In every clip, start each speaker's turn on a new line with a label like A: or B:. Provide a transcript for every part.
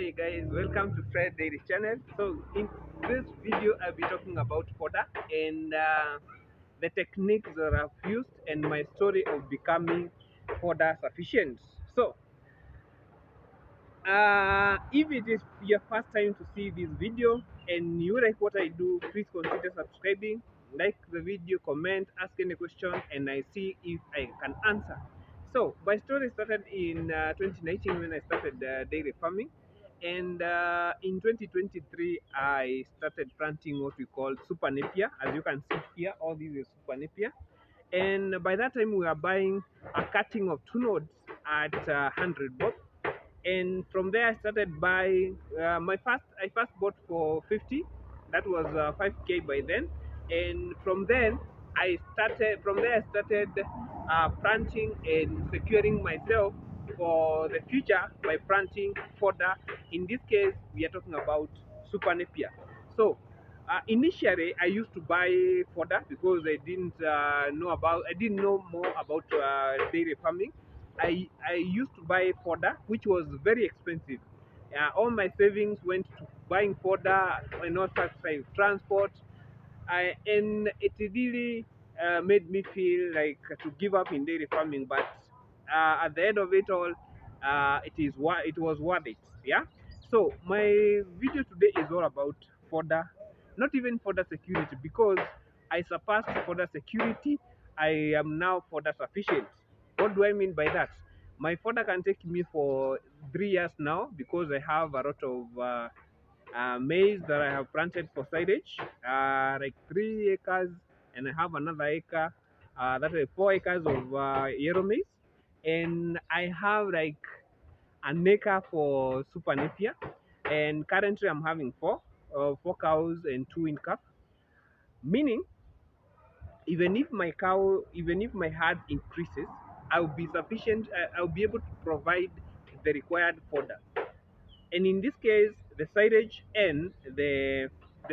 A: Hey guys, welcome to Fred Daily Channel. So in this video, I'll be talking about fodder and the techniques that I've used and my story of becoming fodder sufficient. So if it is your first time to see this video and you like what I do, please consider subscribing, like the video, comment, ask any question, and I see if I can answer. So my story started in 2019 when I started dairy farming, and in 2023 I started planting what we call super napier. As you can see here, all these is super napier, and by that time we were buying a cutting of 2 nodes at 100 bob, and from there I started buying I first bought for 50. That was 5k by then, and from there I started planting and securing myself for the future by planting fodder. In this case we are talking about super napier. So initially I used to buy fodder because I didn't know more about dairy farming. I used to buy fodder, which was very expensive. All my savings went to buying fodder and not save transport. And it really made me feel like to give up in dairy farming. But at the end of it all, it was worth it. Yeah. So my video today is all about fodder, not even fodder security, because I surpassed fodder security. I am now fodder sufficient. What do I mean by that? My fodder can take me for 3 years now because I have a lot of maize that I have planted for silage, like 3 acres, and I have another acre, that is 4 acres of yellow maize, and I have like an acre for super napier, and currently I'm having four cows and two in calf, meaning even if my herd increases, I'll be sufficient. I'll be able to provide the required fodder. And in this case, the silage and the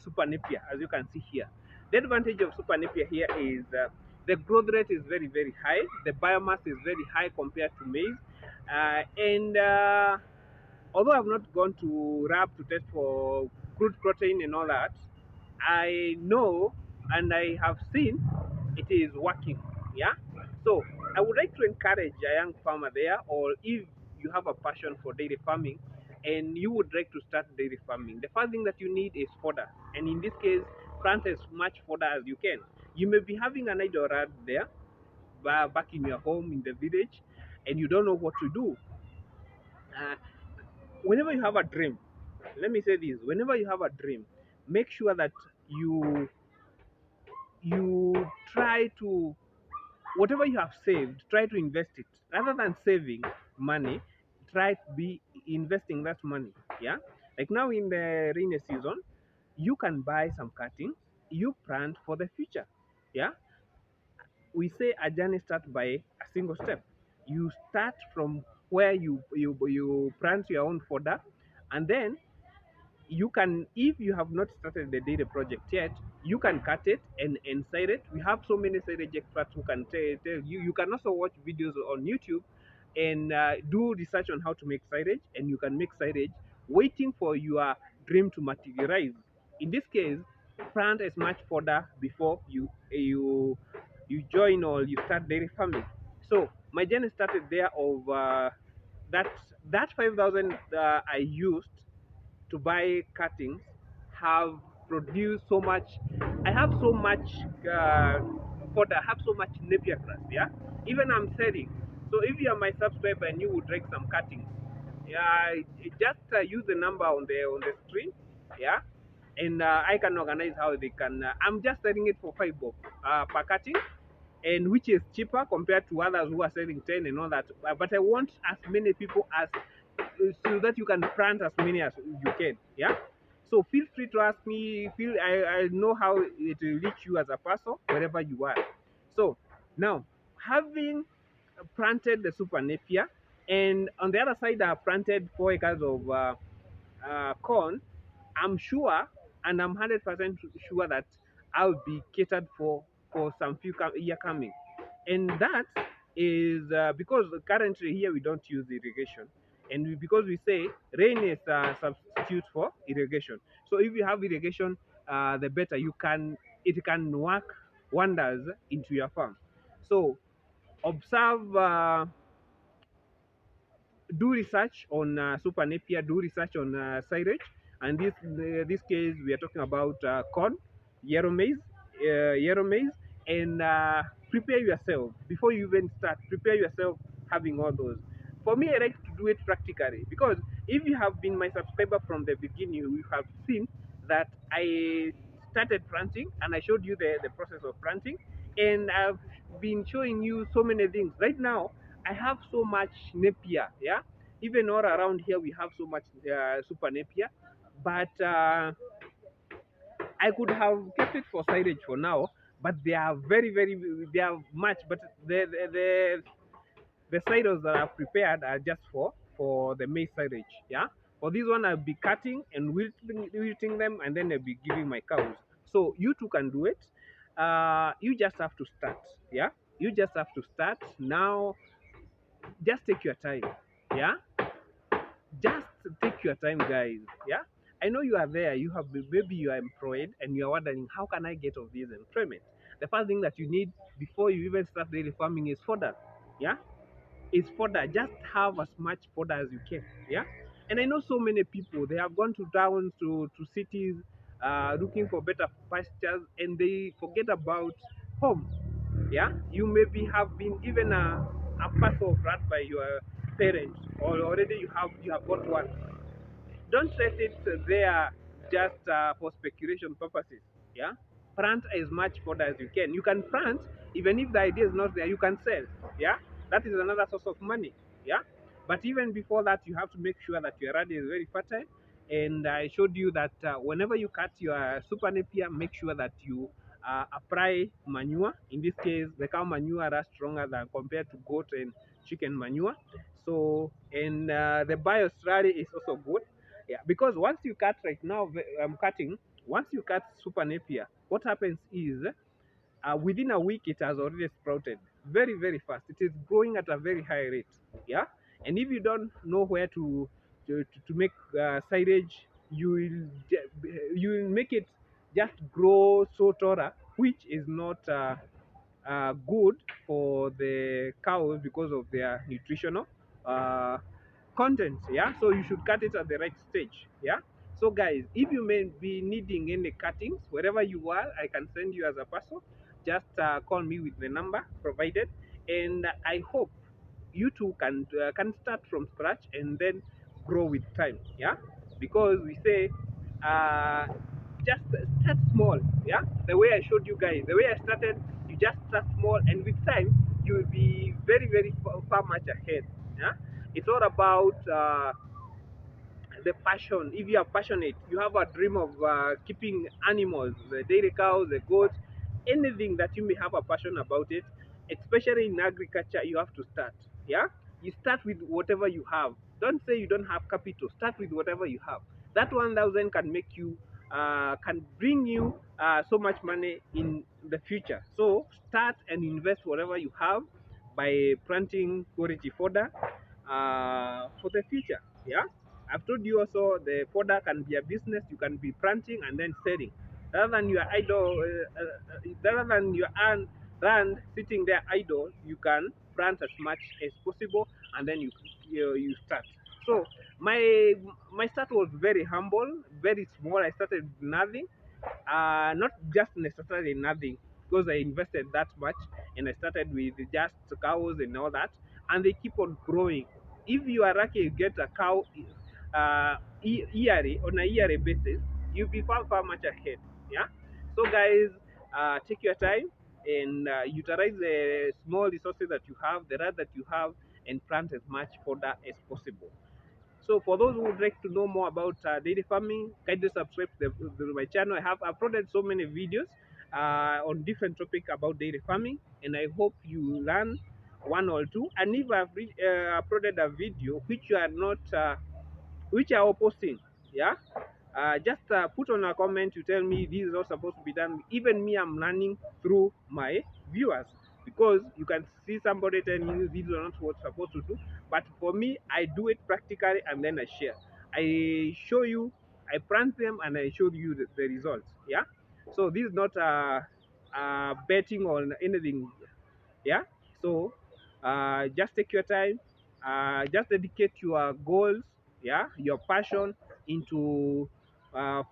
A: super napier, as you can see here. The advantage of super napier here is the growth rate is very high. The biomass is very high compared to maize, and although I've not gone to lab to test for crude protein and all that, I know and I have seen it is working. Yeah. So I would like to encourage a young farmer there, or if you have a passion for dairy farming and you would like to start dairy farming, the first thing that you need is fodder. And in this case, plant as much fodder as you can. You may be having an idle rod there back in your home in the village, and you don't know what to do. Uh, Whenever you have a dream, let me say this: whenever you have a dream, make sure that you try to, whatever you have saved, try to invest it rather than saving money. Try to be investing that money. Yeah, like now in the rainy season, you can buy some cuttings, you plant for the future. Yeah, we say a journey starts by a single step. You start from where you plant your own fodder, and then you can, if you have not started the data project yet, you can cut it and sell it. We have so many silage experts who can tell you. You can also watch videos on YouTube and do research on how to make silage, and you can make silage waiting for your dream to materialize. In this case, plant as much fodder before you join or you start dairy farming. So my journey started there of that that 5,000 I used to buy cuttings have produced so much. I have so much fodder. I have so much napier grass. Yeah, even I'm selling. So if you are my subscriber and you would like some cuttings, yeah, just use the number on the screen. Yeah, and I can organize how they can. I'm just selling it for 5 bob per cutting, and which is cheaper compared to others who are selling 10 and all that. But I want as many people as so that you can plant as many as you can. Yeah. So feel free to ask me. I know how it will reach you as a person wherever you are. So now, having planted the super napier, and on the other side I have planted 4 acres of corn, I'm sure, and I'm 100% sure that I'll be catered for some year coming, and that is because currently here we don't use irrigation. because we say rain is a substitute for irrigation. So if you have irrigation, the better it can work wonders into your farm. So observe, do research on super napier, do research on silage, and this case we are talking about corn, yellow maize, yellow maize, and prepare yourself before you even start. Prepare yourself having all those. For me, I like to do it practically because if you have been my subscriber from the beginning, you have seen that I started planting and I showed you the process of planting, and I've been showing you so many things. Right now, I have so much napier, yeah. Even all around here, we have so much super napier, but I could have kept it for silage for now. But they are they are much. But the silos that I've prepared are just for the maize silage, yeah. For this one, I'll be cutting and wilting them, and then I'll be giving my cows. So you too can do it. You just have to start, yeah. You just have to start now. Just take your time, yeah. Just take your time, guys. Yeah, I know you are there. You have maybe you are employed and you are wondering how can I get of this employment. The first thing that you need before you even start daily farming is fodder. Yeah, is fodder. Just have as much fodder as you can. Yeah, and I know so many people they have gone to towns to cities, looking for better pastures, and they forget about home. Yeah, you maybe have been even a parcel brought by your parents, or already you have got one. Don't let it there just for speculation purposes. Yeah, plant as much fodder as you can. You can plant even if the idea is not there. You can sell. Yeah, that is another source of money. Yeah, but even before that, you have to make sure that your land is very fertile. And I showed you that whenever you cut your super napier, make sure that you apply manure. In this case, the cow manure are stronger than compared to goat and chicken manure. So, and the biostrategy is also good. Yeah, because once you cut right now, I'm cutting. Once you cut super napier, what happens is within a week it has already sprouted very fast. It is growing at a very high rate. Yeah, and if you don't know where to make silage, you will make it just grow so taller, which is not good for the cows because of their nutritional uh, content. Yeah, so you should cut it at the right stage. Yeah, so guys, if you may be needing any cuttings wherever you are, I can send you as a person. Just call me with the number provided, and I hope you too can start from scratch and then grow with time. Yeah, because we say uh, just start small. Yeah, the way I showed you guys, the way I started, you just start small, and with time you will be very far much ahead. Yeah, it's all about the passion. If you are passionate, you have a dream of keeping animals, the dairy cows, the goats, anything that you may have a passion about it, especially in agriculture, you have to start. Yeah, you start with whatever you have. Don't say you don't have capital. Start with whatever you have. That 1,000 can make you, can bring you so much money in the future. So start and invest whatever you have by planting quality fodder for the future. Yeah, I've told you also the fodder can be a business. You can be planting and then selling, rather than your idle, rather than your land sitting there idle. You can plant as much as possible, and then you start. So my my start was very humble, very small. I started with nothing, not just necessarily nothing, because I invested that much and I started with just cows and all that, and they keep on growing. If you are lucky, you get a cow yearly on a yearly basis, you'll be far much ahead. Yeah. So guys, take your time and utilize the small resources that you have, the land that you have, and plant as much fodder as possible. So for those who would like to know more about dairy farming, kindly subscribe to my channel. I have uploaded so many videos on different topics about dairy farming, and I hope you learn one or two. And if I've uploaded a video which you are not, which are opposing, yeah, just put on a comment to tell me this is not supposed to be done. Even me, I'm learning through my viewers, because you can see somebody telling you this is not what's supposed to do, But for me, I do it practically and then I share. I show you, I plant them and I show you the results. Yeah. So this is not betting on anything. Yeah. So just take your time, just dedicate your goals, yeah, your passion into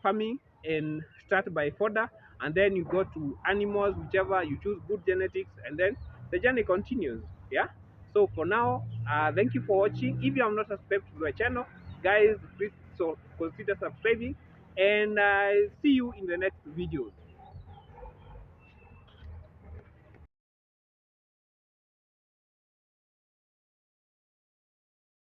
A: farming, and start by fodder, and then you go to animals, whichever you choose, good genetics, and then the journey continues. Yeah. So for now, thank you for watching. If you have not subscribed to my channel, guys, please so consider subscribing, and see you in the next videos.